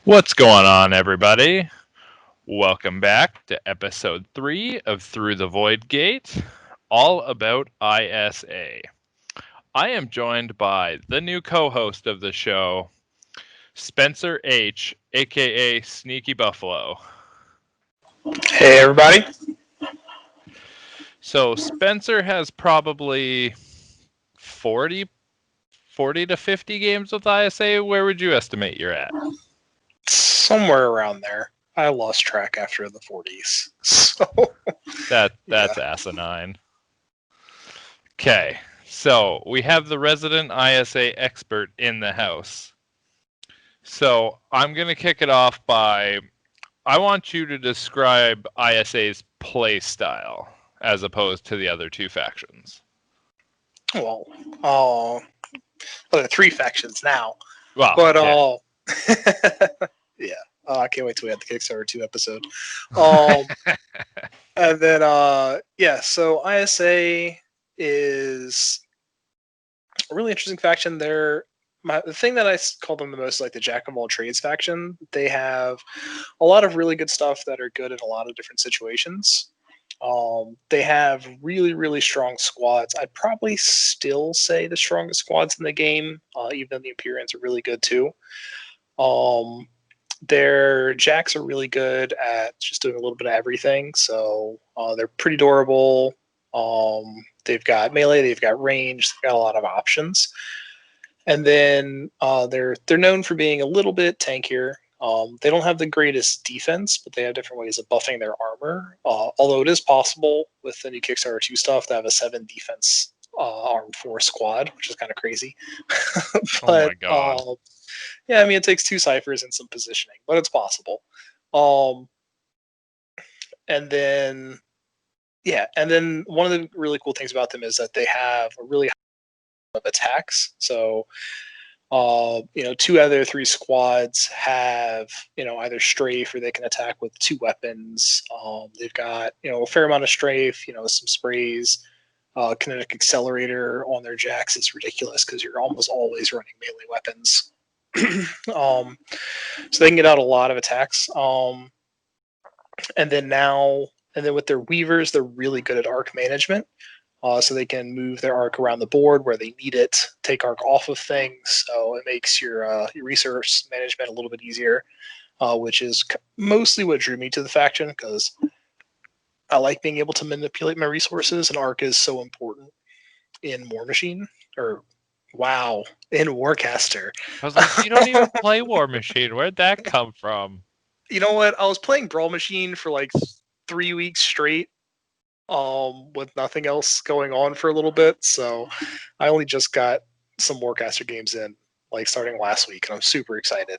What's going on, everybody? Welcome back to episode 3 of Through the Void Gate, all about ISA. I am joined by the new co host of the show, Spencer H., aka Sneaky Buffalo. Hey, everybody. So, Spencer has probably 40, 40 to 50 games with ISA. Where would you estimate you're at? Somewhere around there. I lost track after the 40s. So, That's asinine. Okay, so we have the resident ISA expert in the house. So I'm going to kick it off by, I want you to describe ISA's play style as opposed to the other two factions. well, there are three factions now. Well, But, yeah. I can't wait till we have the Kickstarter 2 episode. And then, so ISA is a really interesting faction. The thing that I call them the most, like the Jack of all trades faction, they have a lot of really good stuff that are good in a lot of different situations. They have really, really strong squads. I'd probably still say the strongest squads in the game, even though the Empyreans are really good too. Their jacks are really good at just doing a little bit of everything, so they're pretty durable. They've got melee, they've got range, they've got a lot of options. And then they're known for being a little bit tankier. They don't have the greatest defense, but they have different ways of buffing their armor. Although it is possible with the new Kickstarter 2 stuff to have a 7 defense armed 4 squad, which is kind of crazy. But, oh my god. Yeah, I mean, it takes 2 ciphers and some positioning, but it's possible. And then one of the really cool things about them is that they have a really high of attacks. So 2 other 3 squads have, either strafe or they can attack with 2 weapons. They've got, a fair amount of strafe, some sprays, kinetic accelerator on their jacks is ridiculous because you're almost always running melee weapons. So they can get out a lot of attacks. And then with their weavers, they're really good at arc management. So they can move their arc around the board where they need it, take arc off of things. So it makes your resource management a little bit easier, which is mostly what drew me to the faction, because I like being able to manipulate my resources, and arc is so important in War Machine, in Warcaster. I was like, you don't even play War Machine. Where'd that come from? You know what? I was playing Brawl Machine for like 3 weeks straight, with nothing else going on for a little bit. So I only just got some Warcaster games in, like starting last week, and I'm super excited.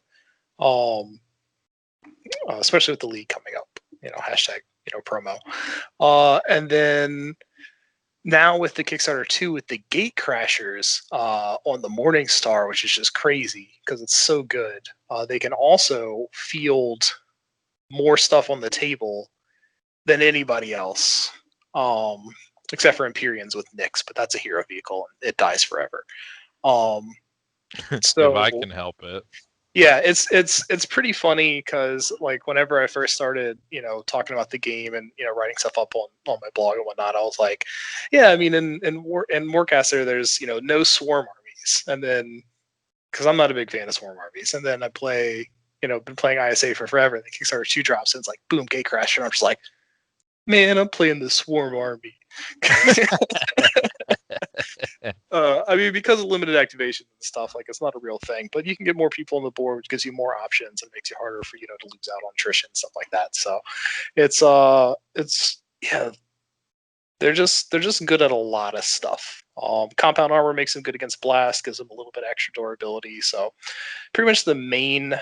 Especially with the league coming up, hashtag, promo. And then now with the Kickstarter 2, with the Gate Crashers on the Morningstar, which is just crazy because it's so good. They can also field more stuff on the table than anybody else, except for Empyreans with Nyx, but that's a hero vehicle and it dies forever. So if I can help it. Yeah, it's pretty funny because, like, whenever I first started, talking about the game and writing stuff up on my blog and whatnot, I was like, yeah, I mean, in Warcaster, there's no swarm armies, and then because I'm not a big fan of swarm armies, and then I play, been playing ISA for forever, and the Kickstarter 2 drops, and it's like boom, Gatecrasher, and I'm just like, man, I'm playing the swarm army. I mean, because of limited activation and stuff, like, it's not a real thing, but you can get more people on the board, which gives you more options and makes it harder for to lose out on attrition and stuff like that. So it's they're just good at a lot of stuff. Compound armor makes them good against blast, gives them a little bit extra durability. So pretty much the main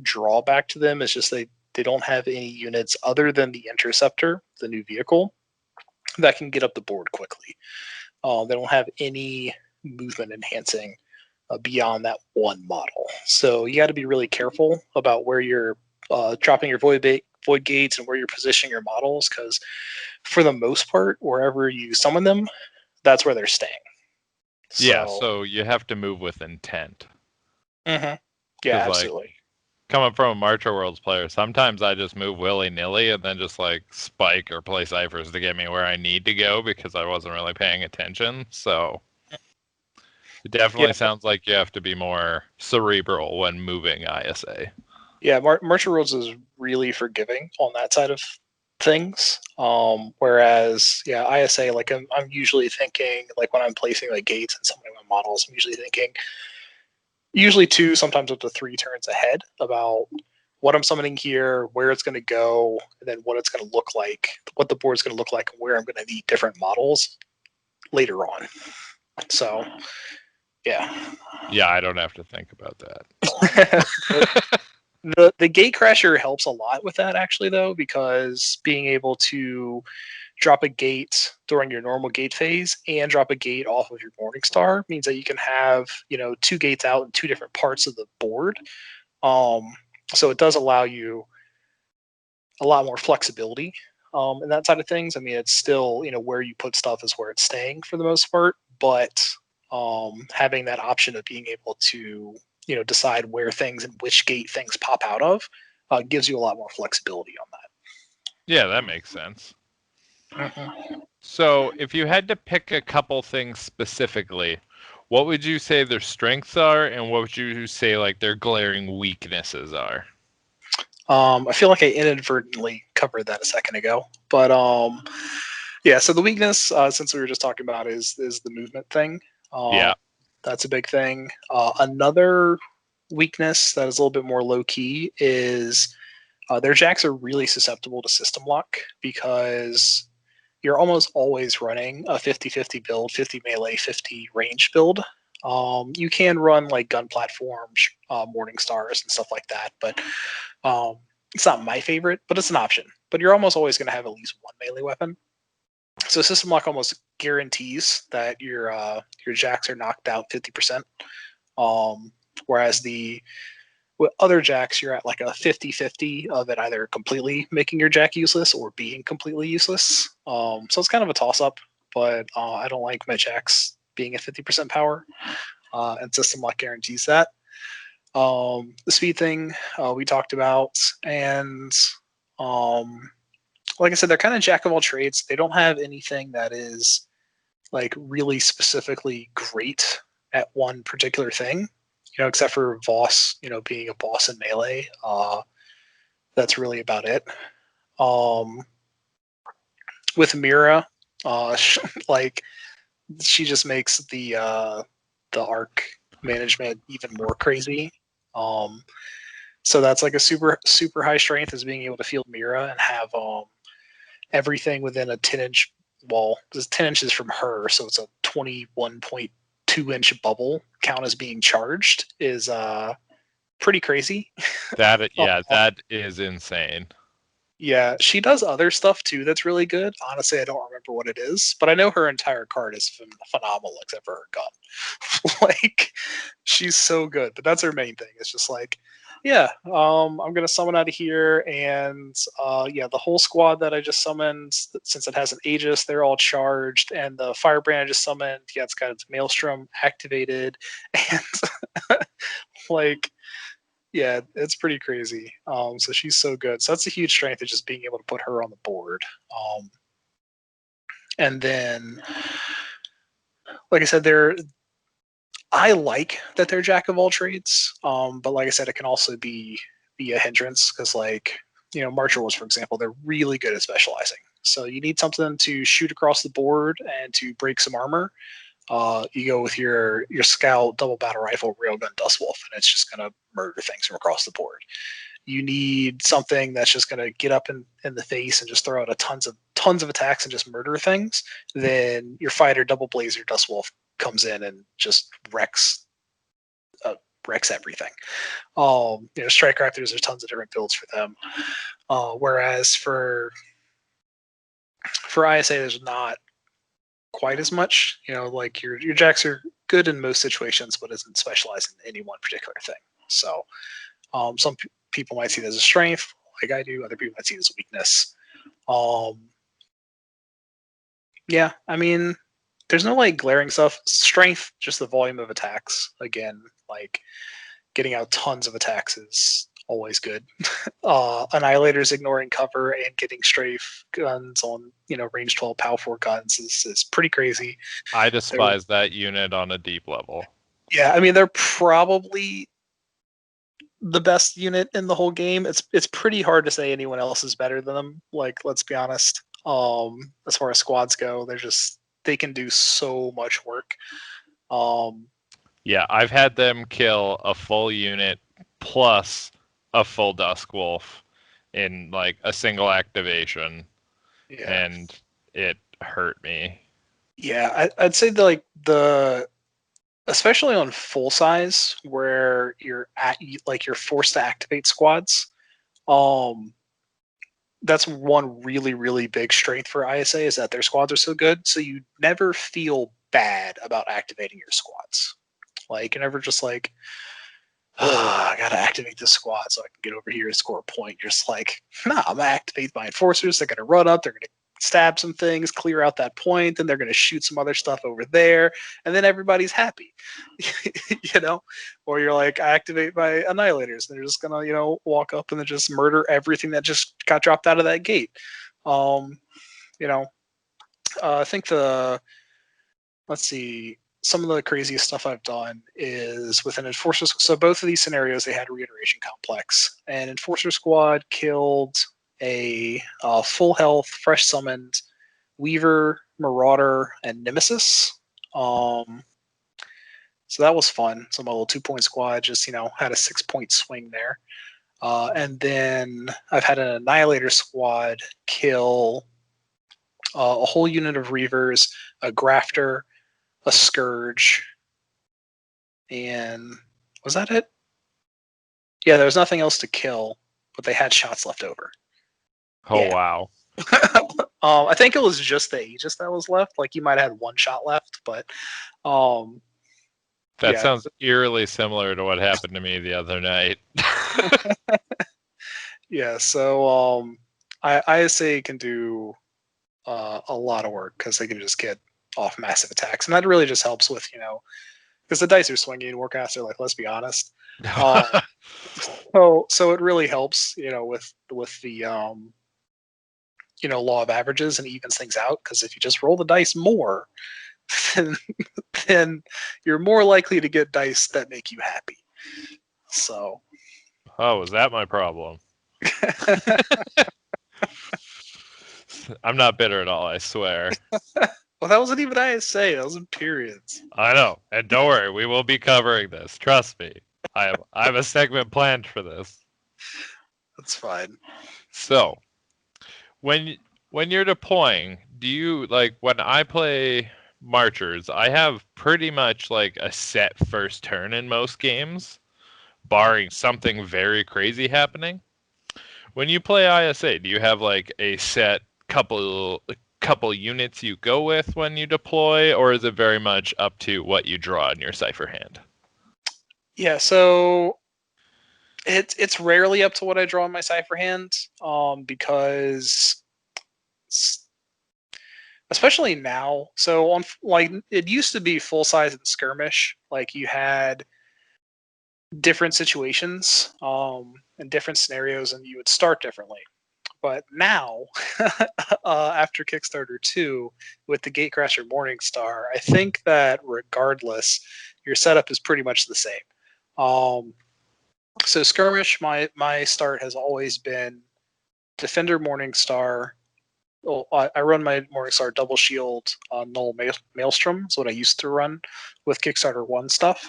drawback to them is just they don't have any units other than the Interceptor, the new vehicle, that can get up the board quickly. They don't have any movement enhancing beyond that one model. So you got to be really careful about where you're dropping your void gates and where you're positioning your models, because for the most part, wherever you summon them, that's where they're staying. So you have to move with intent. Mm-hmm. Yeah, absolutely. coming from a Marcher Worlds player, sometimes I just move willy-nilly and then just like spike or play ciphers to get me where I need to go because I wasn't really paying attention. So it definitely Yeah, sounds like you have to be more cerebral when moving ISA. yeah. Martial Rules is really forgiving on that side of things. Whereas, yeah, ISA, like I'm usually thinking, like when I'm placing like gates and some of my models, I'm usually thinking usually 2, sometimes up to 3 turns ahead about what I'm summoning here, where it's going to go, and then what it's going to look like, what the board's going to look like, and where I'm going to need different models later on. So, yeah. Yeah, I don't have to think about that. The gate crasher helps a lot with that actually though, because being able to drop a gate during your normal gate phase and drop a gate off of your Morningstar means that you can have 2 gates out in 2 different parts of the board. So it does allow you a lot more flexibility in that side of things. I mean, it's still where you put stuff is where it's staying for the most part, but having that option of being able to decide where things and which gate things pop out of gives you a lot more flexibility on that. Yeah, that makes sense. Mm-hmm. So if you had to pick a couple things specifically, what would you say their strengths are and what would you say like their glaring weaknesses are? I feel like I inadvertently covered that a second ago, but yeah. So the weakness, since we were just talking about, is the movement thing. Yeah. That's a big thing. Another weakness that is a little bit more low key is their jacks are really susceptible to system lock because you're almost always running a 50-50 build, 50 melee, 50 range build. You can run like gun platforms, Morningstars, and stuff like that, but it's not my favorite, but it's an option. But you're almost always going to have at least one melee weapon. So system lock almost guarantees that your jacks are knocked out 50%. Whereas with other jacks, you're at like a 50-50 of it either completely making your jack useless or being completely useless. So it's kind of a toss up, but I don't like my jacks being at 50% power, and system lock guarantees that. The speed thing we talked about, and like I said, they're kind of jack of all trades. They don't have anything that is like really specifically great at one particular thing, except for Voss, being a boss in melee. That's really about it. Um, with Mira, like she just makes the arc management even more crazy. So that's like a super high strength is being able to field Mira and have everything within a 10-inch wall. This 10 inches from her, so it's a 21.2-inch bubble count as being charged is pretty crazy. That is insane. Yeah, she does other stuff too that's really good. Honestly, I don't remember what it is, but I know her entire card is phenomenal except for her gun. Like, she's so good, but that's her main thing. It's just like, yeah, I'm gonna summon out of here, and yeah, the whole squad that I just summoned, since it has an Aegis, they're all charged, and the Firebrand I just summoned, yeah, it's got its Maelstrom activated, and like, yeah, it's pretty crazy. So she's so good. So that's a huge strength of just being able to put her on the board. And then, like I said, I like that they're jack of all trades. But like I said, it can also be a hindrance because, like, Marshals, for example, they're really good at specializing. So you need something to shoot across the board and to break some armor. You go with your scout, double battle rifle, railgun, dust wolf, and it's just gonna murder things from across the board. You need something that's just gonna get up in the face and just throw out tons of attacks and just murder things. Then your fighter, double blazer, dust wolf comes in and just wrecks everything. Strike raptors, there's tons of different builds for them. Whereas for ISA, there's not quite as much. Like your jacks are good in most situations, but isn't specialized in any one particular thing. So some people might see it as a strength, like I do. Other people might see it as a weakness. Yeah, I mean, there's no like glaring stuff. Strength, just the volume of attacks. Again, like getting out tons of attacks is always good. Annihilators ignoring cover and getting strafe guns on range 12 POW 4 guns is pretty crazy. I despise that unit on a deep level. Yeah, I mean they're probably the best unit in the whole game. It's pretty hard to say anyone else is better than them. Like, let's be honest. As far as squads go, they can do so much work. Yeah, I've had them kill a full unit plus a full Dusk Wolf in like a single activation, and it hurt me. Yeah, I'd say the especially on full size where you're forced to activate squads. That's one really, really big strength for ISA is that their squads are so good. So you never feel bad about activating your squads. Like, you're never just like, I gotta activate this squad so I can get over here and score a point. You're just like, nah, I'm gonna activate my enforcers. They're gonna run up, they're gonna stab some things, clear out that point, then they're gonna shoot some other stuff over there, and then everybody's happy. Or you're like, I activate my annihilators, and they're just gonna, walk up and then just murder everything that just got dropped out of that gate. I think let's see, some of the craziest stuff I've done is with an Enforcer. So both of these scenarios, they had Reiteration Complex. An Enforcer squad killed a full health, fresh summoned Weaver, Marauder, and Nemesis. So that was fun. So my little 2-point squad just, had a 6-point swing there. And then I've had an Annihilator squad kill a whole unit of Reavers, a Grafter, a Scourge, and was that it? Yeah, there was nothing else to kill, but they had shots left over. Oh, yeah. Wow. I think it was just the Aegis that was left. Like, you might have had one shot left, but that sounds eerily similar to what happened to me the other night. Yeah, so ISA can do a lot of work because they can just get off massive attacks, and that really just helps with because the dice are swinging Warcaster. Like, let's be honest. So it really helps with the law of averages and evens things out, because if you just roll the dice more, then you're more likely to get dice that make you happy. So. Oh, is that my problem? I'm not bitter at all, I swear. Well, that wasn't even ISA. That was in periods. I know. And don't worry, we will be covering this. Trust me. I have a segment planned for this. That's fine. So, when you're deploying, do you, like, when I play Marchers, I have pretty much like a set first turn in most games, barring something very crazy happening. When you play ISA, do you have like a set couple units you go with when you deploy, or is it very much up to what you draw in your cipher hand? Yeah, so it's rarely up to what I draw in my cipher hand, because especially now. So on, like, it used to be full size and skirmish. Like, you had different situations and different scenarios, and you would start differently. But now, after Kickstarter 2, with the Gatecrasher Morningstar, I think that regardless, your setup is pretty much the same. So skirmish, my start has always been Defender Morningstar. Well, I run my Morningstar double shield Null Maelstrom. That's what I used to run with Kickstarter 1 stuff.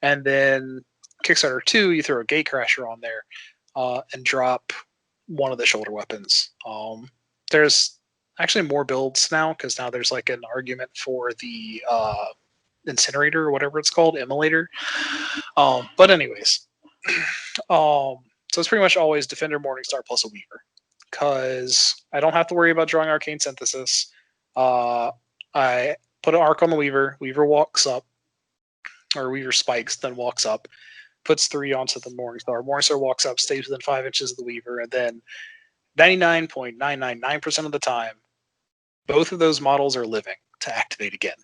And then Kickstarter 2, you throw a Gatecrasher on there and drop one of the shoulder weapons. There's actually more builds now, because now there's like an argument for the incinerator or whatever it's called, immolator. But anyways, so it's pretty much always Defender Morningstar plus a Weaver, because I don't have to worry about drawing Arcane Synthesis. I put an arc on the Weaver. Weaver walks up, or Weaver spikes, then walks up, puts 3 onto the Morningstar. Morningstar walks up, stays within 5 inches of the Weaver, and then 99.999% of the time, both of those models are living to activate again.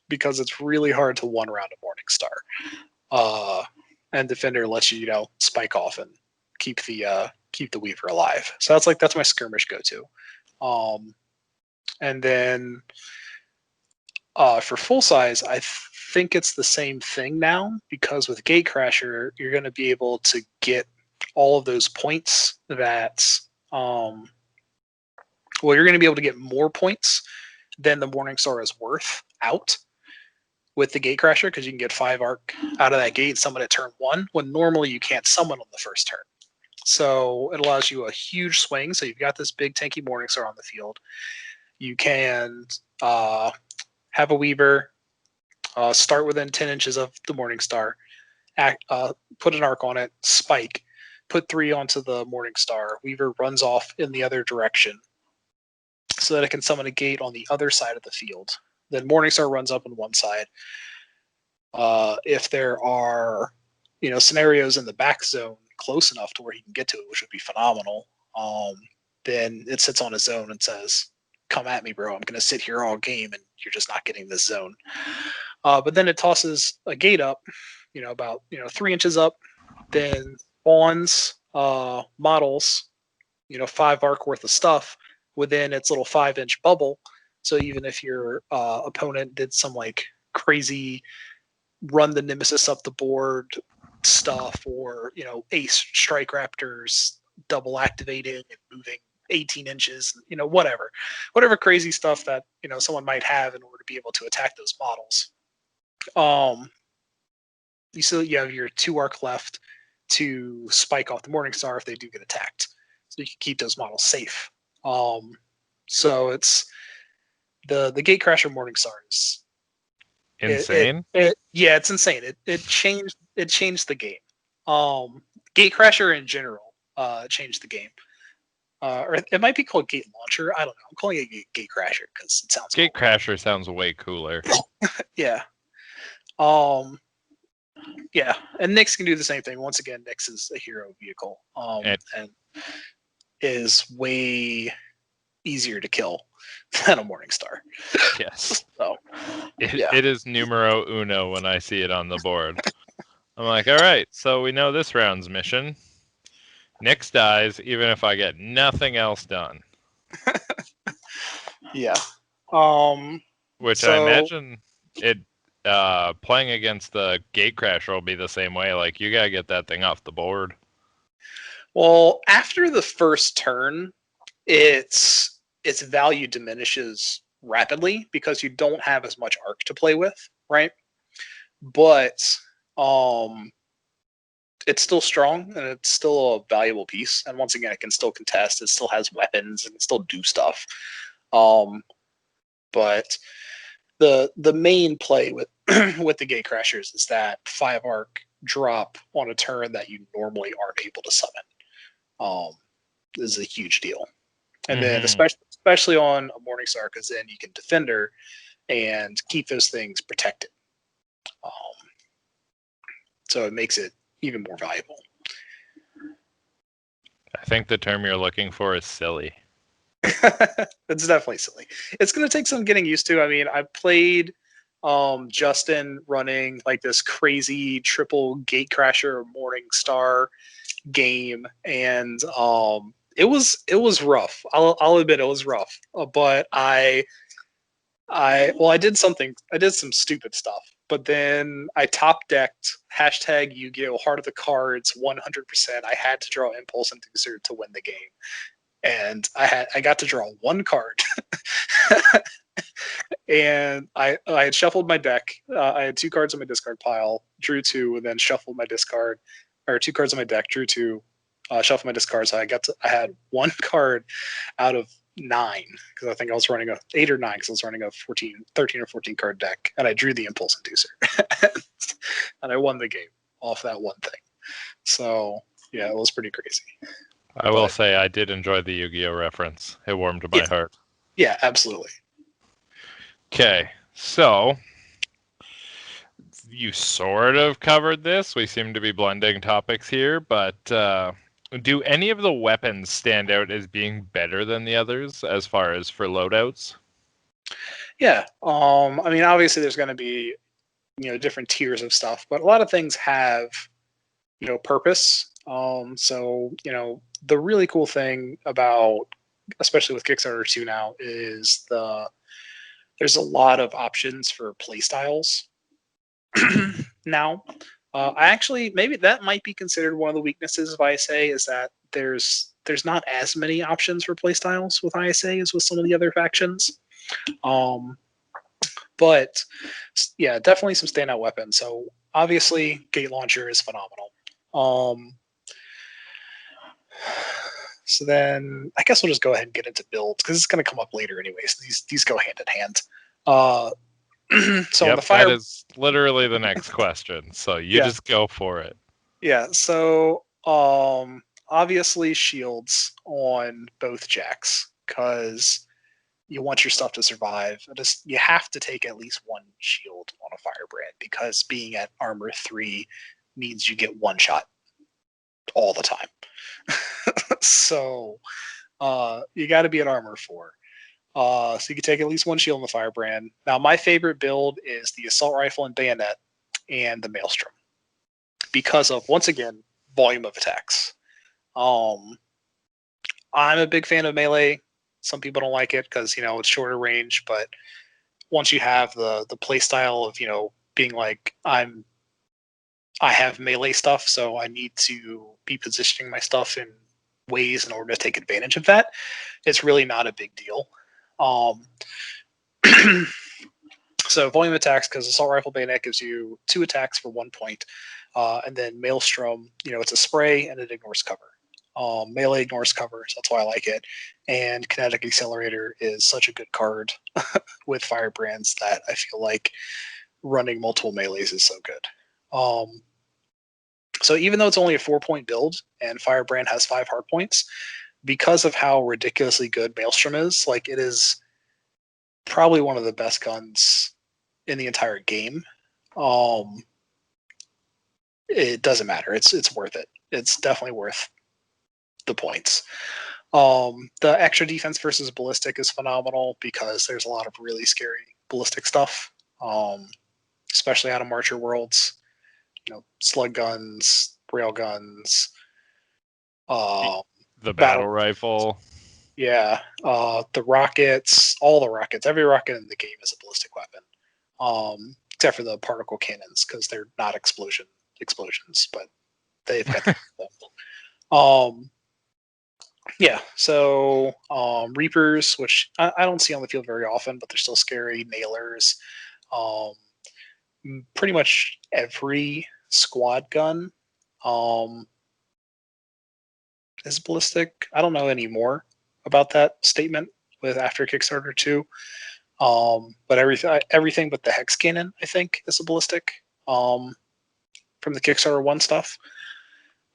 Because it's really hard to one round a Morningstar. and Defender lets you, spike off and keep the Weaver alive. So that's my skirmish go-to. And then for full size, I think it's the same thing now, because with Gatecrasher, you're going to be able to get all of those points that, you're going to be able to get more points than the Morningstar is worth out with the Gatecrasher, because you can get 5 arc out of that gate and summon at turn 1, when normally you can't summon on the first turn. So it allows you a huge swing. So you've got this big tanky Morningstar on the field. You can have a Weaver, start within 10 inches of the Morningstar, put an arc on it, spike, put 3 onto the Morningstar. Weaver runs off in the other direction so that it can summon a gate on the other side of the field. Then Morningstar runs up on one side. If there are, scenarios in the back zone close enough to where he can get to it, which would be phenomenal, then it sits on a zone and says, "Come at me, bro. I'm going to sit here all game, and you're just not getting this zone." But then it tosses a gate up, about 3 inches up, then spawns models, 5 arc worth of stuff within its little 5-inch bubble. So even if your opponent did some crazy run the Nemesis up the board stuff, or Ace Strike Raptors double activating and moving 18 inches, whatever crazy stuff that someone might have in order to be able to attack those models. You have your 2 arc left to spike off the Morningstar if they do get attacked, so you can keep those models safe. So it's the Gatecrasher Morningstar is insane. Yeah, it's insane. It changed the game. Gatecrasher in general changed the game. Or it might be called Gate Launcher. I don't know. I'm calling it Gatecrasher because it sounds cool. Gatecrasher sounds way cooler. Yeah. Yeah, and Nyx can do the same thing. Once again, Nyx is a hero vehicle, and is way easier to kill than a Morningstar. Yes. So it is numero uno when I see it on the board. I'm like, all right, so we know this round's mission. Nyx dies even if I get nothing else done. Yeah. Which I imagine it playing against the Gatecrasher will be the same way. Like, you gotta get that thing off the board. Well, after the first turn, its value diminishes rapidly because you don't have as much arc to play with, right? But it's still strong and it's still a valuable piece. And once again, it can still contest. It still has weapons and it still do stuff. But the main play with with the Gatecrashers is that 5 arc drop on a turn that you normally aren't able to summon. Is a huge deal. And then especially on a Morningstar, because then you can Defender and keep those things protected. So it makes it even more valuable. I think the term you're looking for is silly. It's definitely silly. It's going to take some getting used to. I mean, I played Justin running this crazy triple Gatecrasher Morningstar game, and it was rough. I'll admit it was rough. But I did some stupid stuff. But then I top decked #Yu-Gi-Oh! Heart of the Cards 100%. I had to draw Impulse Inducer to win the game. And I got to draw 1 card. And I had shuffled my deck. I had 2 cards on my discard pile, drew 2, and then shuffled my discard, or 2 cards on my deck, drew 2, shuffled my discard. So I had 1 card out of 9, because I think I was running 8 or 9 because I was running a 13 or 14 card deck, and I drew the Impulse Inducer. And I won the game off that one thing. So yeah, it was pretty crazy. I will say I did enjoy the Yu-Gi-Oh! Reference. It warmed my heart. Yeah, absolutely. Okay, so you sort of covered this. We seem to be blending topics here, but do any of the weapons stand out as being better than the others as far as for loadouts? Yeah. I mean, obviously there's going to be, different tiers of stuff, but a lot of things have purpose. So the really cool thing about, especially with Kickstarter 2 now, is there's a lot of options for play styles now. I actually, maybe that might be considered one of the weaknesses of ISA, is that there's not as many options for play styles with ISA as with some of the other factions. But yeah, definitely some standout weapons. So obviously, Gate Launcher is phenomenal. So then I guess we'll just go ahead and get into builds, because it's going to come up later anyways. These go hand in hand. So yep, the fire, that is literally the next question. So you just go for it. Yeah. So obviously shields on both jacks, because you want your stuff to survive. You have to take at least one shield on a firebrand, because being at armor 3 means you get one shot all the time. So you got to be at armor 4. So you can take at least one shield on the firebrand. Now, my favorite build is the assault rifle and bayonet and the maelstrom, because of, once again, volume of attacks. I'm a big fan of melee. Some people don't like it because it's shorter range, but once you have the play style of being like, I have melee stuff, so I need to be positioning my stuff in ways in order to take advantage of that, it's really not a big deal. So volume attacks, because assault rifle bayonet gives you 2 attacks for 1 point, and then maelstrom, it's a spray and it ignores cover. Melee ignores cover, so that's why I like it. And kinetic accelerator is such a good card with firebrands that I feel like running multiple melees is so good. So even though it's only a 4-point build and firebrand has 5 hard points, because of how ridiculously good maelstrom is, like, it is probably one of the best guns in the entire game. It doesn't matter. It's worth it. It's definitely worth the points. The extra defense versus ballistic is phenomenal, because there's a lot of really scary ballistic stuff, especially out of Marcher Worlds. Slug guns, rail guns, the battle rifle. Yeah, the rockets, all the rockets. Every rocket in the game is a ballistic weapon, except for the particle cannons, because they're not explosions, but they've got them. Yeah, so Reapers, which I don't see on the field very often, but they're still scary. Nailers, pretty much every squad gun is ballistic. I don't know any more about that statement with after Kickstarter 2. But everything but the hex cannon, I think, is a ballistic from the Kickstarter 1 stuff.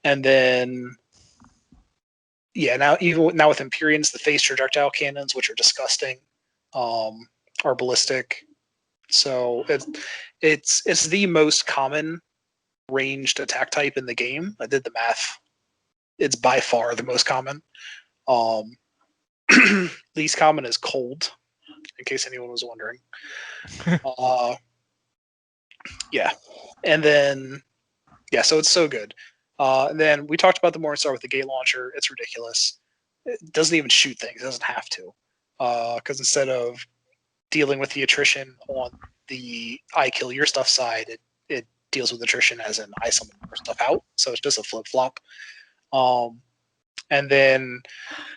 And then now with Empyreans, the phase projectile cannons, which are disgusting, are ballistic. So it's the most common ranged attack type in the game. I did the math. It's by far the most common. Least common is cold, in case anyone was wondering. Yeah. And then, so it's so good. And then we talked about the Morningstar with the gate launcher. It's ridiculous. It doesn't even shoot things. It doesn't have to. Because instead of dealing with the attrition on the I kill your stuff side, it deals with attrition as in I summon more stuff out. So it's just a flip-flop. And then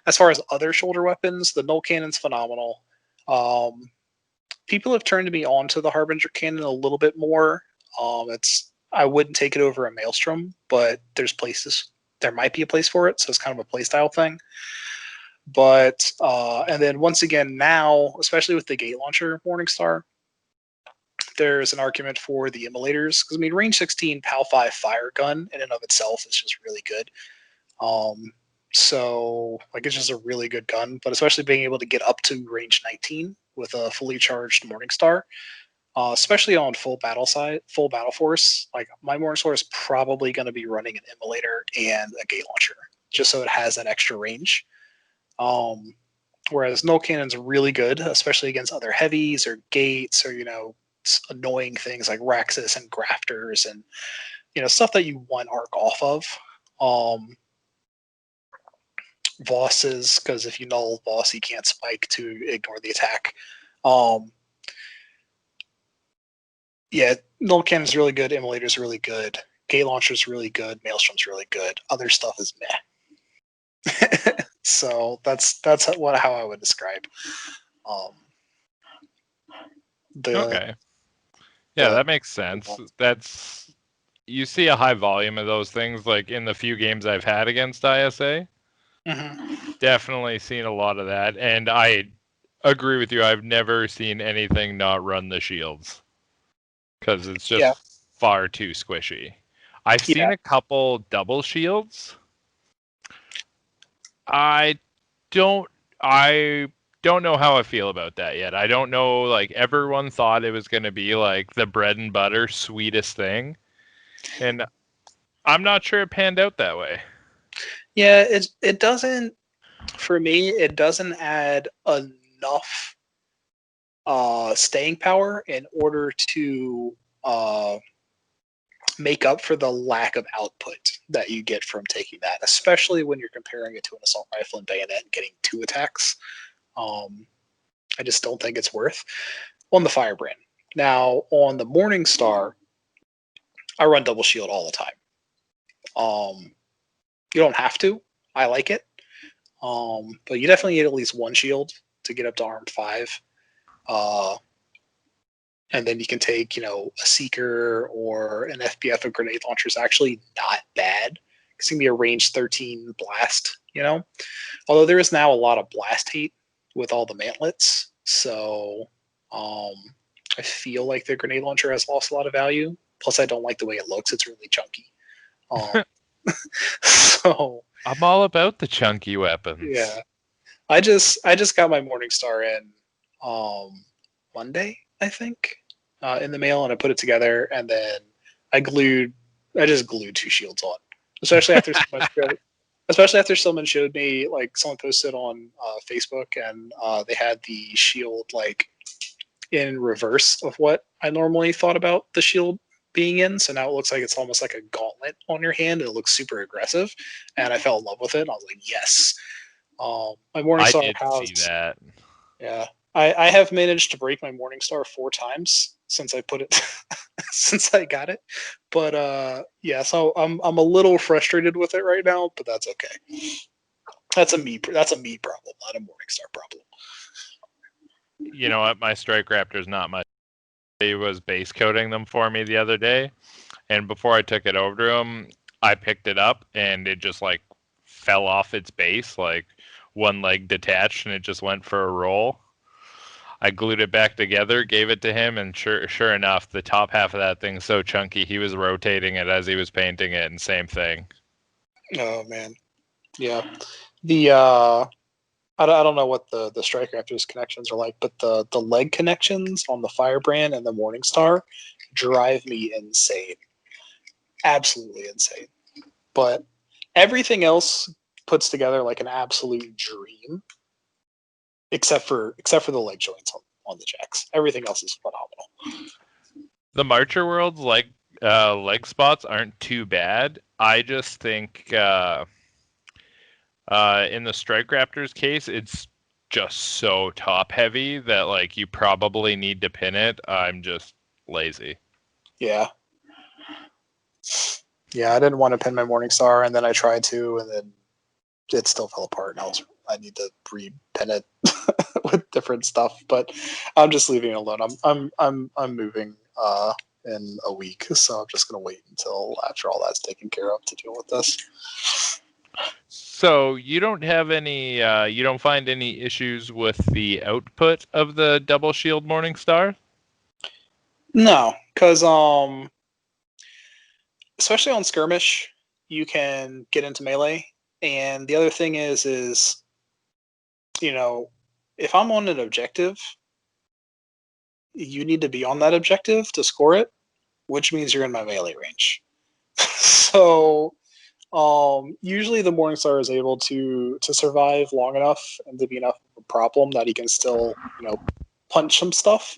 as far as other shoulder weapons, the Null Cannon's phenomenal. People have turned me on to the Harbinger Cannon a little bit more. I wouldn't take it over a Maelstrom, but there might be a place for it, so it's kind of a playstyle thing. But and then once again now, especially with the gate launcher Morningstar, there's an argument for the immolators, because range 16 PAL 5 fire gun in and of itself is just really good. So it's just a really good gun, but especially being able to get up to range 19 with a fully charged Morningstar, especially on full battle force. Like, my Morningstar is probably going to be running an immolator and a gate launcher, just so it has that extra range. Whereas Null Cannon's really good, especially against other heavies or gates or annoying things like Raxus and Grafters and stuff that you want arc off of. Vosses, because if you null Voss, he can't spike to ignore the attack. Yeah, null cannon's really good. Immolator's really good. Gate launcher's really good. Maelstrom's really good. Other stuff is meh. So that's how I would describe. Okay. Yeah, that makes sense. You see a high volume of those things, like in the few games I've had against ISA. Mm-hmm. Definitely seen a lot of that, and I agree with you. I've never seen anything not run the shields because it's just far too squishy. I've seen a couple double shields. I don't know how I feel about that yet. I don't know, like, everyone thought it was going to be like the bread and butter sweetest thing, and I'm not sure it panned out that way. Yeah, it doesn't, for me, it doesn't add enough staying power in order to make up for the lack of output that you get from taking that, especially when you're comparing it to an assault rifle and bayonet and getting 2 attacks. I just don't think it's worth on the Firebrand. Now, on the Morningstar, I run double shield all the time. You don't have to. I like it. But you definitely need at least 1 shield to get up to armed 5. And then you can take, a Seeker or an FBF of grenade launcher is actually not bad. It's going to be a range 13 blast, Although there is now a lot of blast hate with all the mantlets. So I feel like the grenade launcher has lost a lot of value. Plus, I don't like the way it looks. It's really chunky. So I'm all about the chunky weapons. Yeah. I just got my Morningstar in Monday, I think, in the mail, and I put it together, and then I just glued 2 shields on, especially after someone showed me, like, someone posted on Facebook, and they had the shield like in reverse of what I normally thought about the shield being in. So now it looks like it's almost like a gauntlet on your hand, and it looks super aggressive. And I fell in love with it. And I was like, yes. My Morningstar I did see that. Yeah, I have managed to break my Morningstar 4 times since I put it since I got it. But yeah, so I'm a little frustrated with it right now, but that's okay. That's a me problem, not a Morningstar problem. You know what? My Strike Raptor's not my. He was base coating them for me the other day, and before I took it over to him, I picked it up and it just like fell off its base, like one leg detached, and it just went for a roll. I glued it back together, gave it to him, and sure enough, the top half of that thing's so chunky, he was rotating it as he was painting it, and same thing. Oh man, yeah. The I don't know what the Strike Raptors connections are like, but the leg connections on the Firebrand and the Morningstar drive me insane. Absolutely insane. But everything else puts together like an absolute dream, except for the leg joints on the jacks. Everything else is phenomenal. The Marcher World's leg spots aren't too bad. I just think in the Strike Raptors case, it's just so top heavy that like you probably need to pin it. I'm just lazy. Yeah. Yeah, I didn't want to pin my Morningstar, and then I tried to, and then it still fell apart, and I need to re-pin it with different stuff. But I'm just leaving it alone. I'm moving in a week, so I'm just gonna wait until after all that's taken care of to deal with this. So you don't have any, you don't find any issues with the output of the double shield Morningstar? No, because especially on skirmish, you can get into melee, and the other thing is if I'm on an objective, you need to be on that objective to score it, which means you're in my melee range. So usually the Morningstar is able to survive long enough and to be enough of a problem that he can still punch some stuff.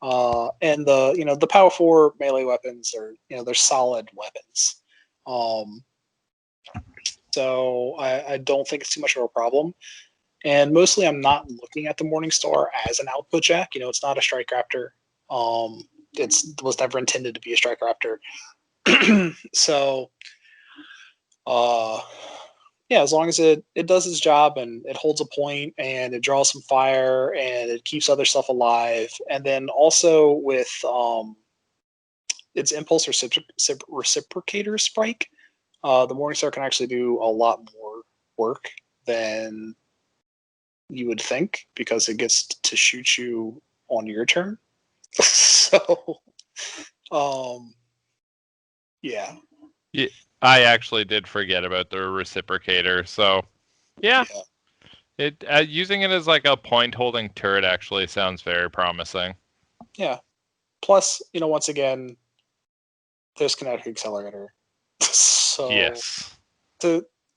And the Power 4 melee weapons are, they're solid weapons. So I don't think it's too much of a problem. And mostly I'm not looking at the Morningstar as an output jack. It's not a Strike Raptor. It was never intended to be a Strike Raptor. So, yeah, as long as it does its job and it holds a point and it draws some fire and it keeps other stuff alive. And then also with its impulse reciprocator spike, the Morningstar can actually do a lot more work than you would think because it gets to shoot you on your turn. So, yeah. Yeah, I actually did forget about the reciprocator. So, yeah. It using it as like a point holding turret actually sounds very promising. Yeah. Plus, once again, there's kinetic accelerator. So yes.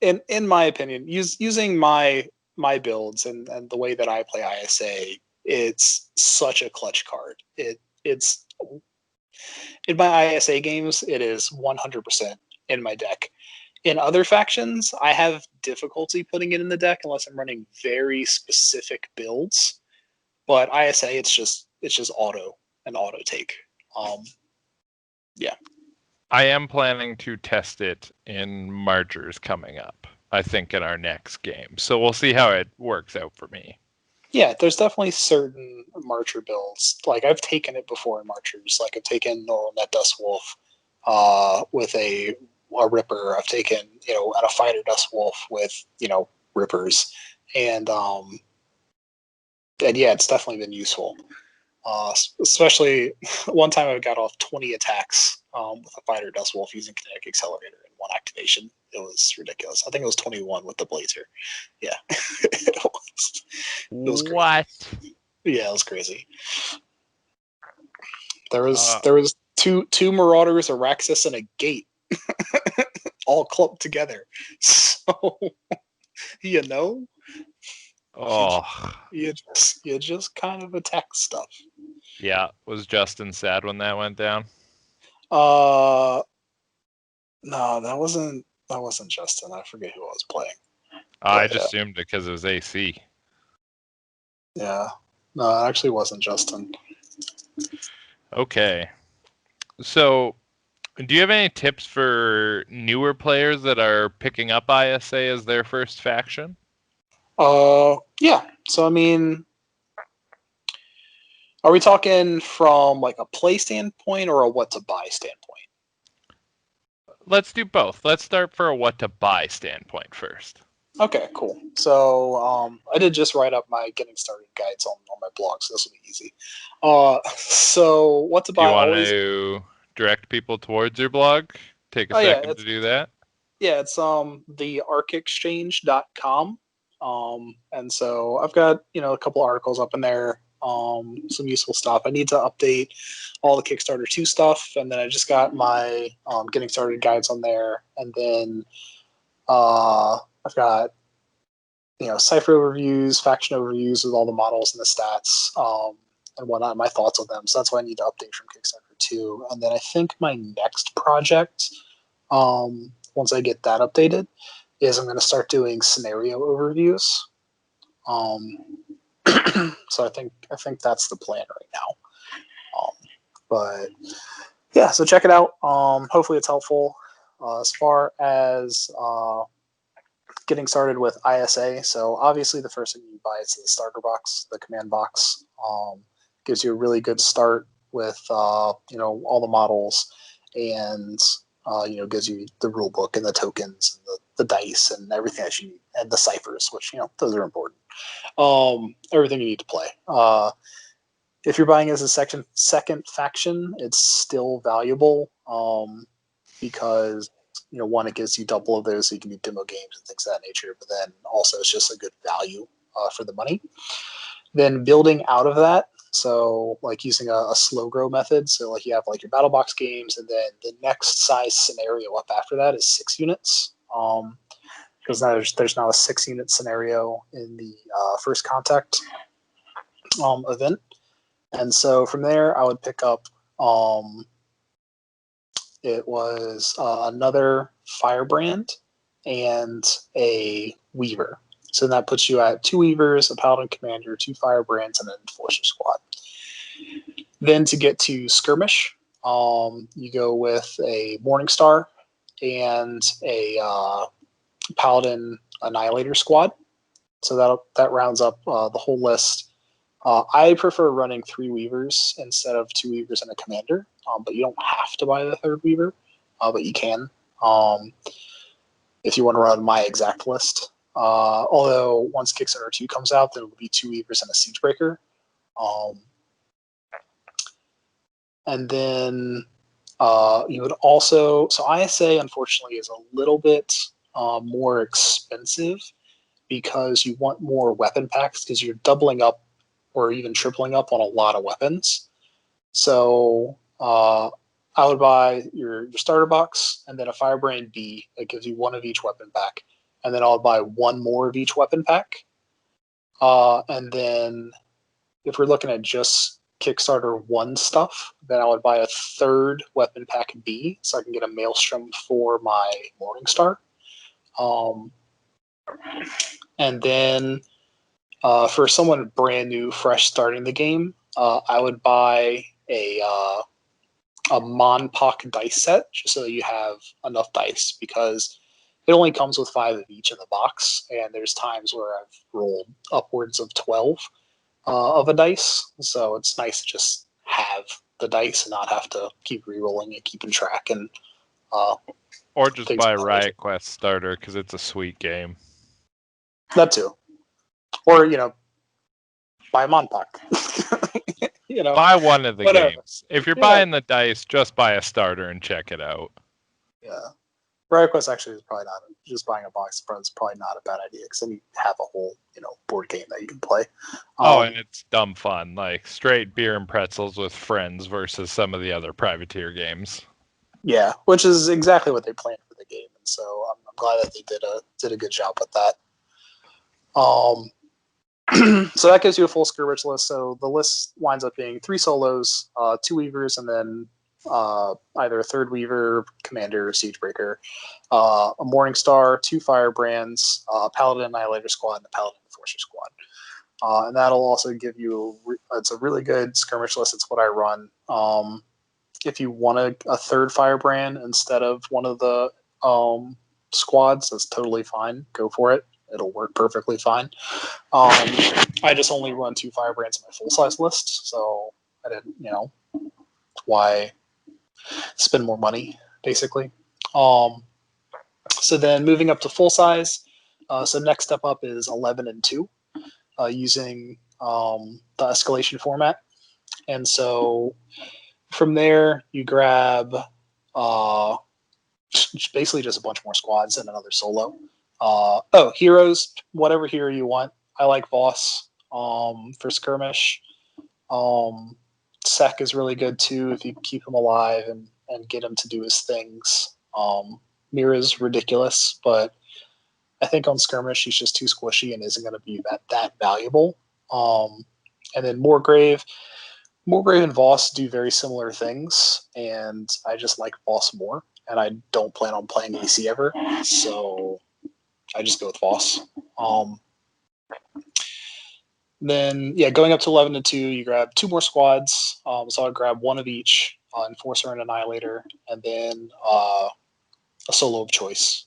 In my opinion, using my builds and the way that I play ISA, it's such a clutch card. It's in my ISA games, it is 100% in my deck. In other factions, I have difficulty putting it in the deck unless I'm running very specific builds. But ISA, it's just auto take. Yeah. I am planning to test it in Marchers coming up, I think, in our next game. So we'll see how it works out for me. Yeah, there's definitely certain Marcher builds. Like, I've taken it before in Marchers. Like, I've taken Neural Net Dust Wolf with a Ripper. I've taken, at a Fighter Dust Wolf with, Rippers. And yeah, it's definitely been useful. Especially one time I got off 20 attacks with a Fighter Dust Wolf using Kinetic Accelerator in one activation. It was ridiculous. I think it was 21 with the Blazer. Yeah. it was crazy. What? Yeah, it was crazy. There was two Marauders, a Raxus, and a Gate, all clumped together. So Oh. you just kind of attack stuff. Yeah, was Justin sad when that went down? No, that wasn't Justin. I forget who I was playing. I just assumed it because it was AC. Yeah. No, it actually wasn't Justin. Okay. So, do you have any tips for newer players that are picking up ISA as their first faction? Yeah. So, I mean, are we talking from like a play standpoint or a what to buy standpoint? Let's do both. Let's start for a what to buy standpoint first. Okay, cool. So I did just write up my getting started guides on my blog, so this will be easy. So what to buy? Do you want to direct people towards your blog? Take a second to do that. Yeah, it's thearcexchange.com. And so I've got, a couple articles up in there, some useful stuff. I need to update all the Kickstarter 2 stuff, and then I just got my getting started guides on there, and then I've got cipher overviews, faction overviews with all the models and the stats and whatnot, my thoughts on them. So that's what I need to update from Kickstarter 2. And then I think my next project, once I get that updated, is I'm going to start doing scenario overviews. So I think that's the plan right now. But yeah, so check it out. Hopefully it's helpful. As far as getting started with ISA, so obviously the first thing you buy is the starter box, the command box. Gives you a really good start with all the models, and gives you the rule book and the tokens and the dice and everything that you need, and the ciphers, which those are important. Everything you need to play. If you're buying as a second faction, it's still valuable because one, it gives you double of those, so you can do demo games and things of that nature. But then also, it's just a good value for the money. Then building out of that, so like using a slow grow method. So like you have like your battle box games, and then the next size scenario up after that is 6 units. Because there's now a 6-unit scenario in the first contact event. And so from there, I would pick up. It was another firebrand and a weaver. So that puts you at 2 weavers, a paladin commander, 2 firebrands, and an enforcer squad. Then to get to skirmish, you go with a Morningstar and a paladin annihilator squad. So that rounds up the whole list. I prefer running 3 weavers instead of 2 weavers and a commander, but you don't have to buy the 3rd weaver, but you can if you want to run my exact list. Although once Kickstarter 2 comes out, there will be 2 weavers and a siegebreaker. And then you would also, so ISA unfortunately is a little bit more expensive because you want more weapon packs because you're doubling up or even tripling up on a lot of weapons. So I would buy your starter box and then a Firebrand B that gives you 1 of each weapon pack. And then I'll buy 1 more of each weapon pack. And then if we're looking at just Kickstarter 1 stuff, then I would buy a 3rd weapon pack B so I can get a Maelstrom for my Morningstar. And then for someone brand new, fresh starting the game, I would buy a Monpoc dice set just so that you have enough dice because it only comes with 5 of each in the box, and there's times where I've rolled upwards of 12 of a dice, so it's nice to just have the dice and not have to keep re-rolling and keeping track. And or just buy a Riot Quest starter because it's a sweet game. That too. Or, buy Monpoc. Buy one of the games. If you're buying the dice, just buy a starter and check it out. Yeah. Riot Quest actually is probably not, just buying a box is probably not a bad idea because then you have a whole, board game that you can play. And it's dumb fun, like straight beer and pretzels with friends versus some of the other privateer games. Yeah, which is exactly what they planned for the game, and so I'm glad that they did a good job with that. So that gives you a full skirmish list. So the list winds up being 3 solos, 2 weavers, and then either a 3rd weaver, commander, siegebreaker, a Morningstar, 2 firebrands, a paladin annihilator squad, and a paladin enforcer squad. And that'll also give you it's a really good skirmish list. It's what I run. If you want a 3rd firebrand instead of one of the squads, that's totally fine. Go for it. It'll work perfectly fine. I just only run 2 firebrands in my full size list, so I didn't, why spend more money, basically. So then moving up to full size. So next step up is 11 and 2 using the escalation format. And so from there, you grab basically just a bunch more squads and another solo. Heroes, whatever hero you want. I like Voss for skirmish. Sec is really good too if you keep him alive and get him to do his things. Mira's ridiculous, but I think on skirmish he's just too squishy and isn't going to be that valuable. And then Moorgrave and Voss do very similar things, and I just like Voss more, and I don't plan on playing AC ever, so I just go with Voss. Then, going up to 11 to 2, you grab 2 more squads. So I'll grab 1 of each, Enforcer and Annihilator, and then a solo of choice.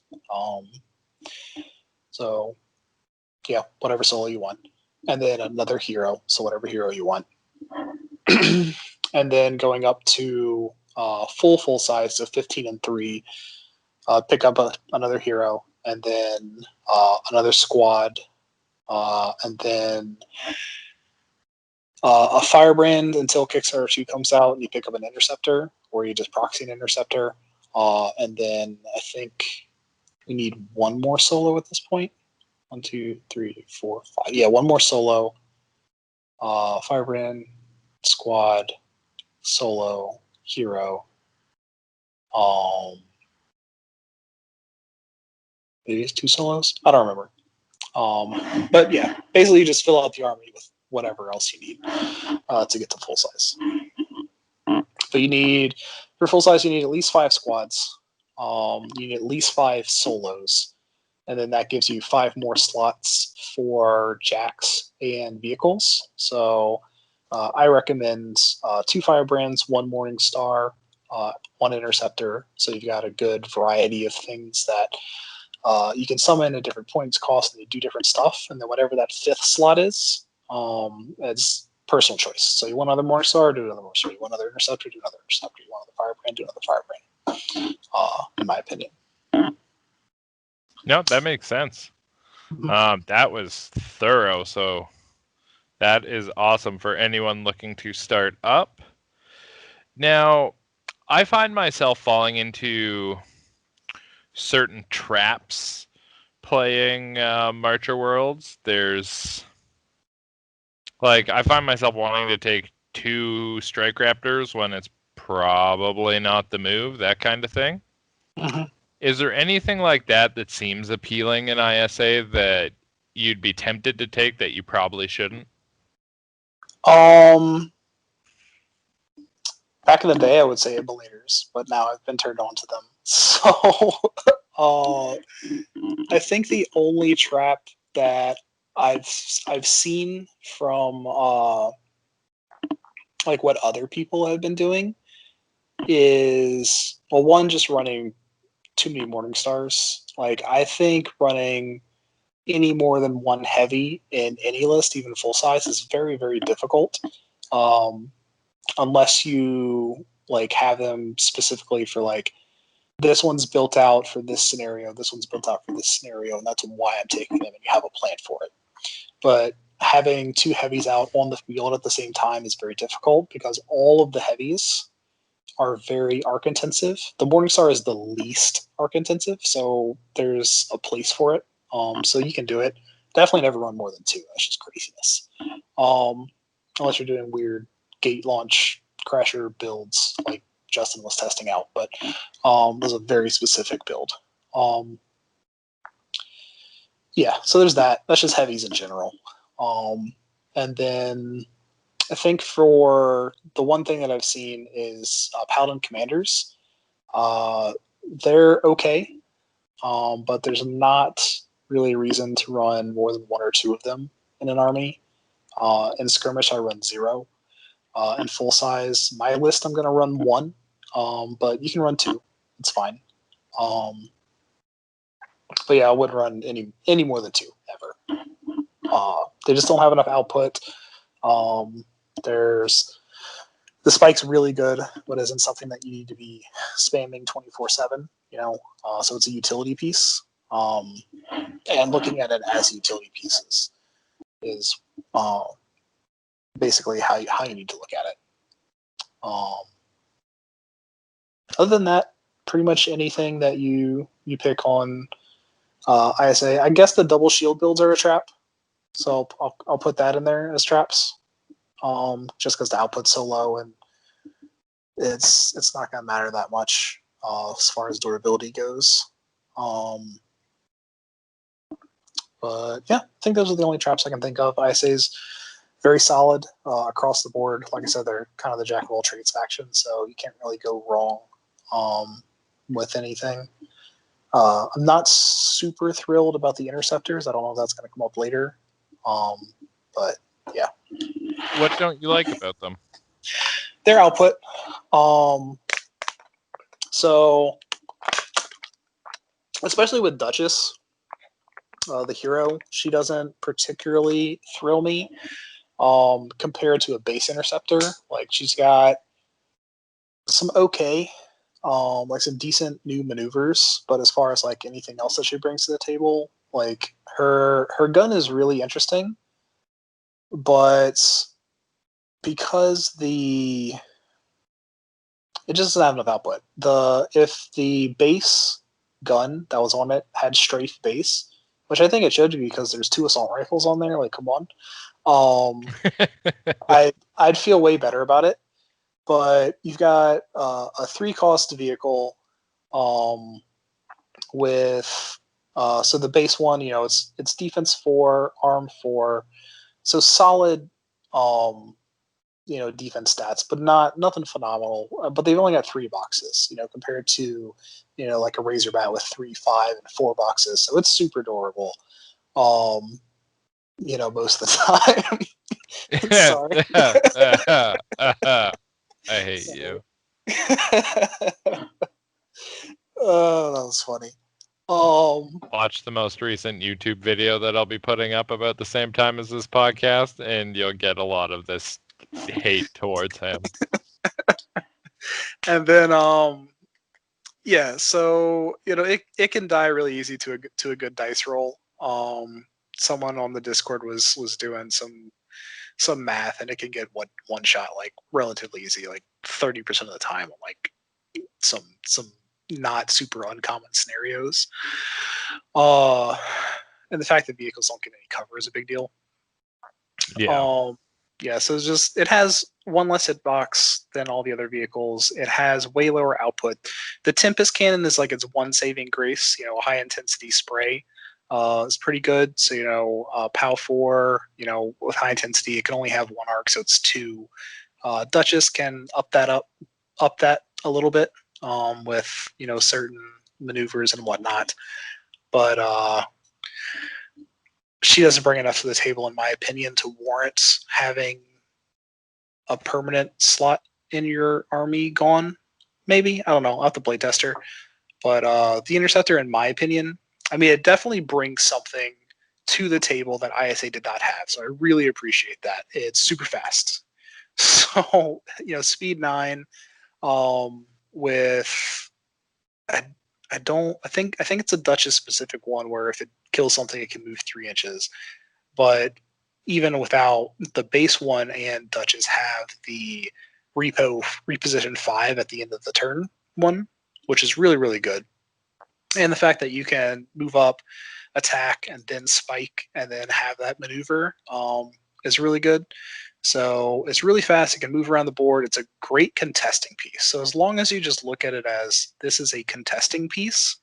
Whatever solo you want. And then another hero, so whatever hero you want. And then going up to full size, so 15 and 3, pick up another hero, and then another squad, and then a firebrand until Kickstarter 2 comes out, and you pick up an interceptor, or you just proxy an interceptor. And then I think we need 1 more solo at this point. 1, 2, 3, 4, 5. Yeah, 1 more solo. Firebrand, squad, solo, hero. Maybe it's 2 solos. I don't remember. But yeah, basically you just fill out the army with whatever else you need to get to full size. But for full size, you need at least 5 squads. You need at least 5 solos. And then that gives you 5 more slots for jacks and vehicles. So I recommend 2 Firebrands, 1 Morningstar, 1 Interceptor. So you've got a good variety of things that you can summon at different points cost, and they do different stuff. And then whatever that 5th slot is, it's personal choice. So you want another Morningstar, do another Morningstar. You want another Interceptor, do another Interceptor. You want another Firebrand, do another Firebrand. In my opinion. No, that makes sense. That was thorough. So that is awesome for anyone looking to start up. Now, I find myself falling into certain traps playing Marcher Worlds. There's I find myself wanting to take 2 Strike Raptors when it's probably not the move, that kind of thing. Mm-hmm. Is there anything like that that seems appealing in ISA that you'd be tempted to take that you probably shouldn't? Back in the day, I would say emulators, but now I've been turned on to them. So I think the only trap that I've seen from what other people have been doing is, well, one, just running too many Morningstars. I think running any more than 1 heavy in any list, even full size, is very, very difficult. Unless you have them specifically for this one's built out for this scenario, this one's built out for this scenario, and that's why I'm taking them, and you have a plan for it. But having 2 heavies out on the field at the same time is very difficult because all of the heavies are very arc intensive. The Morningstar is the least arc intensive, so there's a place for it. So you can do it. Definitely never run more than 2. That's just craziness. Unless you're doing weird gate launch crasher builds like Justin was testing out, but there's a very specific build. Yeah, so there's that. That's just heavies in general. And then I think for the one thing that I've seen is Paladin Commanders. They're okay, but there's not really a reason to run more than 1 or 2 of them in an army. In skirmish, I run 0. In full size, my list, I'm going to run 1, but you can run 2. It's fine. But yeah, I wouldn't run any more than 2 ever. They just don't have enough output. There's the spike's really good, but isn't something that you need to be spamming 24/7. So it's a utility piece. And looking at it as utility pieces is basically how you need to look at it. Other than that, pretty much anything that you pick on ISA. I guess the double shield builds are a trap, so I'll put that in there as traps. Just because the output's so low and it's not going to matter that much as far as durability goes. But yeah, I think those are the only traps I can think of. ISA's very solid across the board. Like I said, they're kind of the jack of all trades faction, so you can't really go wrong with anything. I'm not super thrilled about the interceptors. I don't know if that's going to come up later. But yeah. What don't you like about them? Their output. So, especially with Duchess, the hero, she doesn't particularly thrill me compared to a base interceptor. She's got some okay, some decent new maneuvers, but as far as anything else that she brings to the table, her gun is really interesting, but because it just doesn't have enough output. If the base gun that was on it had strafe base, which I think it should because there's 2 assault rifles on there. Come on, I'd feel way better about it. But you've got a 3 cost vehicle with so the base one, it's defense 4, arm 4, so solid defense stats, but nothing phenomenal. But they've only got 3 boxes, compared to, like a Razorbat with 3, 5, and 4 boxes. So it's super durable. Most of the time. Sorry. I hate you. Oh, that was funny. Watch the most recent YouTube video that I'll be putting up about the same time as this podcast, and you'll get a lot of this hate towards him. And then, yeah, so it can die really easy to a good dice roll. Someone on the Discord was doing some math, and it can get one shot like relatively easy, like 30% of the time on like some not super uncommon scenarios. And the fact that vehicles don't get any cover is a big deal. Yeah. Yeah, so it has one less hitbox than all the other vehicles. It has way lower output. The Tempest Cannon is like its one saving grace. High intensity spray is pretty good. So POW 4, with high intensity, it can only have 1 arc, so it's 2. Duchess can up that a little bit with certain maneuvers and whatnot, but she doesn't bring enough to the table, in my opinion, to warrant having a permanent slot in your army gone. Maybe, I don't know. I'll have to play tester. But the Interceptor, in my opinion, it definitely brings something to the table that ISA did not have. So I really appreciate that. It's super fast. So speed 9 with I think it's a Duchess specific one where if it kills something, it can move 3 inches. But even without the base one, and Duchess have the reposition 5 at the end of the turn one, which is really, really good. And the fact that you can move up, attack, and then spike, and then have that maneuver is really good. So it's really fast. It can move around the board. It's a great contesting piece. So as long as you just look at it as this is a contesting piece,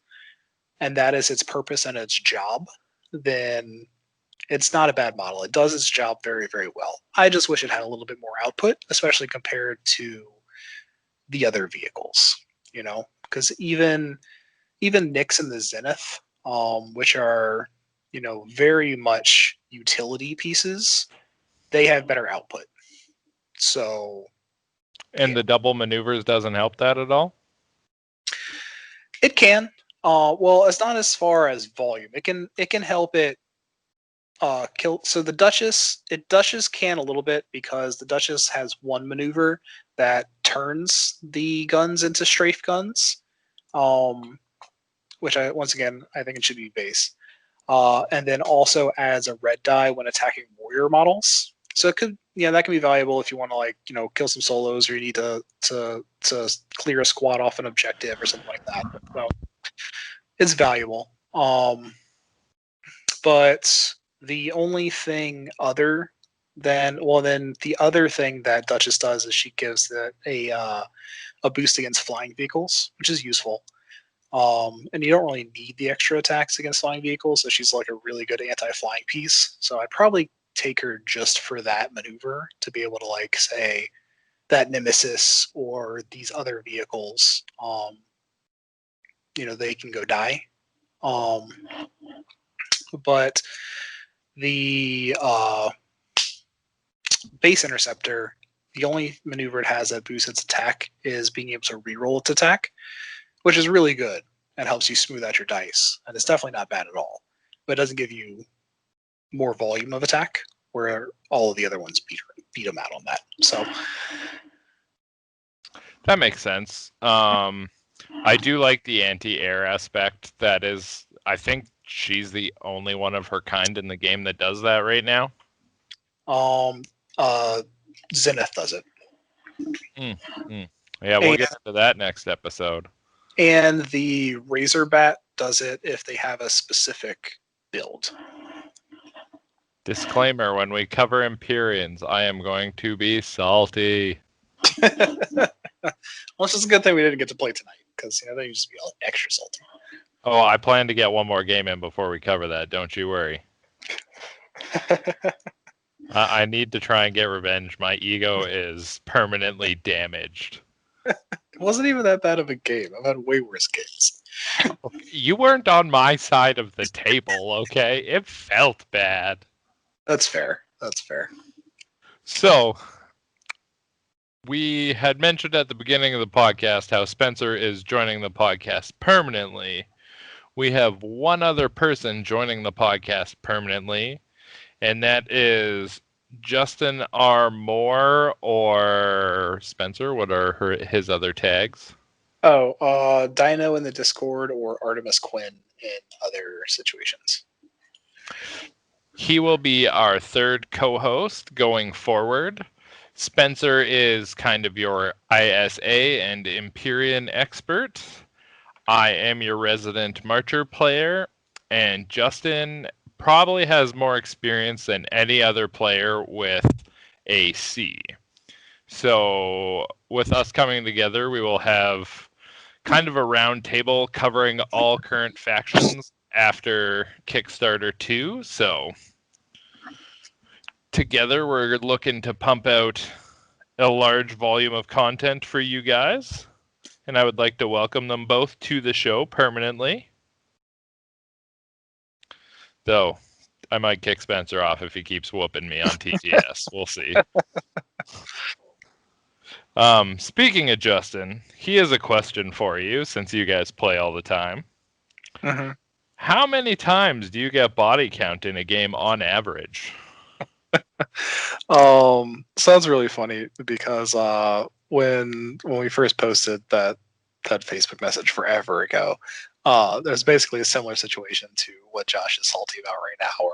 and that is its purpose and its job, then it's not a bad model. It does its job very, very well. I just wish it had a little bit more output, especially compared to the other vehicles, because even Nyx and the Zenith, which are, very much utility pieces, they have better output. So. And yeah. the double maneuvers doesn't help that at all? It can. Well, it's not as far as volume. It can help it kill. So the Duchess can a little bit, because the Duchess has one maneuver that turns the guns into strafe guns, which I think it should be base. And then also adds a red die when attacking warrior models. So it could, that can be valuable if you want to kill some solos, or you need to clear a squad off an objective or something like that. So it's valuable. But the only thing then the other thing that Duchess does is she gives a boost against flying vehicles, which is useful. And you don't really need the extra attacks against flying vehicles, so she's like a really good anti-flying piece. So I'd probably take her just for that maneuver, to be able to say that Nemesis or these other vehicles, they can go die. But the base Interceptor, the only maneuver it has that boosts its attack is being able to reroll its attack, which is really good and helps you smooth out your dice. And it's definitely not bad at all. But it doesn't give you more volume of attack, where all of the other ones beat them out on that. So that makes sense. I do like the anti-air aspect. That is, I think she's the only one of her kind in the game that does that right now. Zenith does it. Yeah, we'll get into that next episode. And the Razorbat does it if they have a specific build. Disclaimer, when we cover Empyreans, I am going to be salty. Well, it's just a good thing we didn't get to play tonight, because they used to be all extra salty. Oh, I plan to get one more game in before we cover that. Don't you worry. I need to try and get revenge. My ego is permanently damaged. It wasn't even that bad of a game. I've had way worse games. You weren't on my side of the table, okay? It felt bad. That's fair. That's fair. So, we had mentioned at the beginning of the podcast how Spencer is joining the podcast permanently. We have one other person joining the podcast permanently, and that is Justin R. Moore or Spencer. What are his other tags? Oh, Dino in the Discord or Artemis Quinn in other situations. He will be our third co-host going forward. Spencer is kind of your ISA and Empyrean expert. I am your resident Marcher player, and Justin probably has more experience than any other player with AC. So with us coming together, we will have kind of a round table covering all current factions after Kickstarter 2. So together, we're looking to pump out a large volume of content for you guys. And I would like to welcome them both to the show permanently. Though, I might kick Spencer off if he keeps whooping me on TTS. We'll see. Speaking of Justin, he has a question for you since you guys play all the time. Mm-hmm. How many times do you get body count in a game on average? Sounds really funny because when we first posted that Facebook message forever ago, there's basically a similar situation to what Josh is salty about right now, where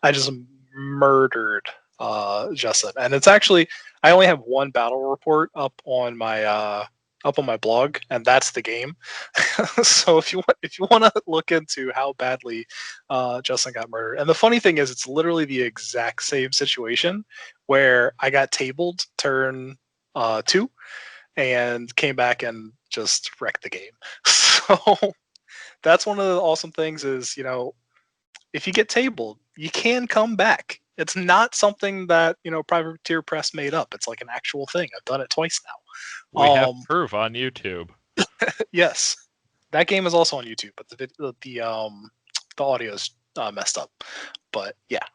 I just murdered Justin, and it's actually I only have one battle report up on my blog, and that's the game. So if you want to look into how badly Justin got murdered, and the funny thing is, it's literally the exact same situation where I got tabled turn 2 and came back and just wrecked the game. So that's one of the awesome things is, if you get tabled, you can come back. It's not something that, Privateer Press made up. It's like an actual thing. I've done it twice now. We have proof on YouTube. Yes, that game is also on YouTube, but the audio is messed up. But yeah,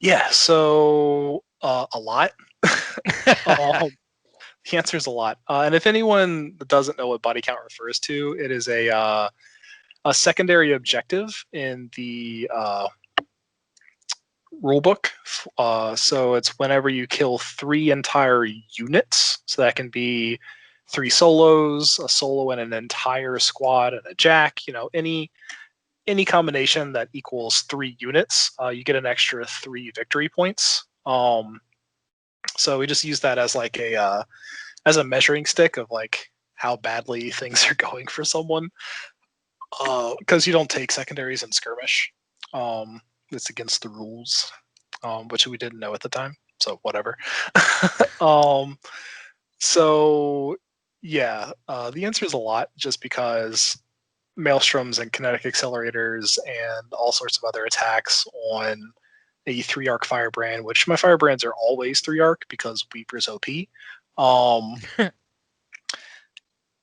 yeah. So a lot. The answer is a lot. And if anyone doesn't know what body count refers to, it is a secondary objective in the rulebook. So it's whenever you kill 3 entire units. So that can be 3 solos, a solo and an entire squad, and a jack. Any combination that equals 3 units, you get an extra 3 victory points. So we just use that as like as a measuring stick of like how badly things are going for someone. Because you don't take secondaries in skirmish. It's against the rules, which we didn't know at the time. So whatever. So yeah, the answer is a lot, just because maelstroms and kinetic accelerators and all sorts of other attacks on a 3-arc firebrand, which my firebrands are always 3-arc because Weeper's OP.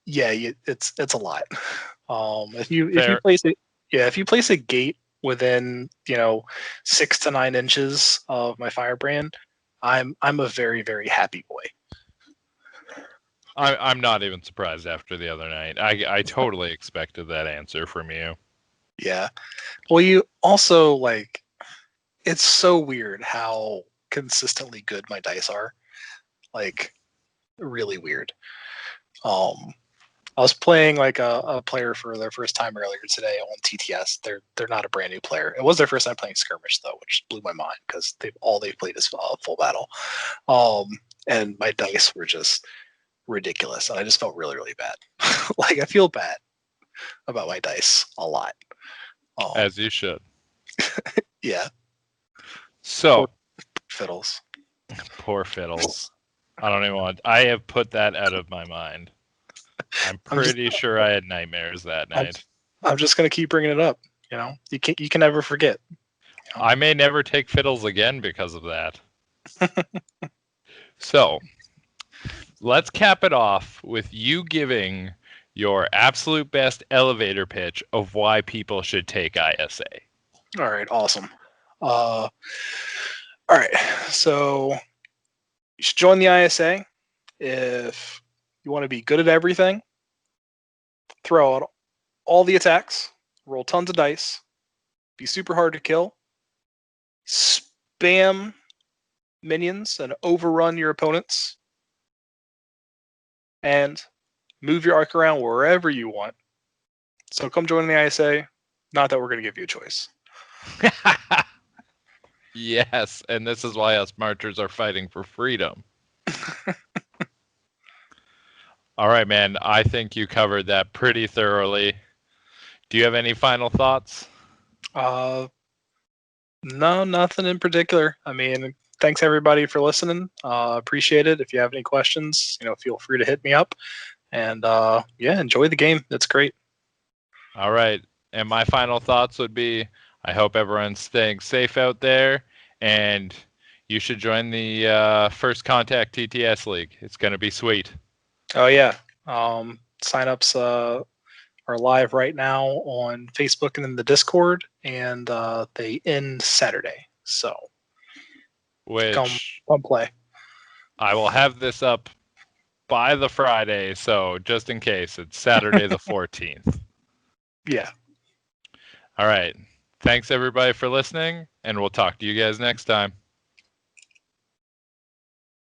Yeah, it's a lot. If you place a gate within 6 to 9 inches of my firebrand, I'm a very, very happy boy. I'm not even surprised after the other night. I totally expected that answer from you. Yeah. Well, you also it's so weird how consistently good my dice are. Like, really weird. I was playing like a player for their first time earlier today on TTS. They're not a brand new player. It was their first time playing skirmish though, which blew my mind because they've played is full battle. And my dice were just ridiculous, and I just felt really, really bad. Like, I feel bad about my dice a lot. As you should. Yeah. So Fiddles. Poor fiddles. I don't even want. I have put that out of my mind. I'm pretty sure I had nightmares that night. I'm just gonna keep bringing it up. You can never forget. I may never take fiddles again because of that. So, let's cap it off with you giving your absolute best elevator pitch of why people should take ISA. All right, awesome. All right, so you should join the ISA if you want to be good at everything, throw out all the attacks, roll tons of dice, be super hard to kill, spam minions and overrun your opponents, and move your arc around wherever you want. So come join the ISA. Not that we're going to give you a choice. Yes, and this is why us marchers are fighting for freedom. All right, man. I think you covered that pretty thoroughly. Do you have any final thoughts? No, nothing in particular. I mean, thanks everybody for listening. Appreciate it. If you have any questions, feel free to hit me up. And yeah, enjoy the game. It's great. All right. And my final thoughts would be, I hope everyone's staying safe out there, and you should join the First Contact TTS League. It's going to be sweet. Oh yeah. Signups are live right now on Facebook and in the Discord, and they end Saturday. So come play. I will have this up by the Friday, so just in case, it's Saturday the 14th. Yeah. All right. Thanks everybody for listening, and we'll talk to you guys next time.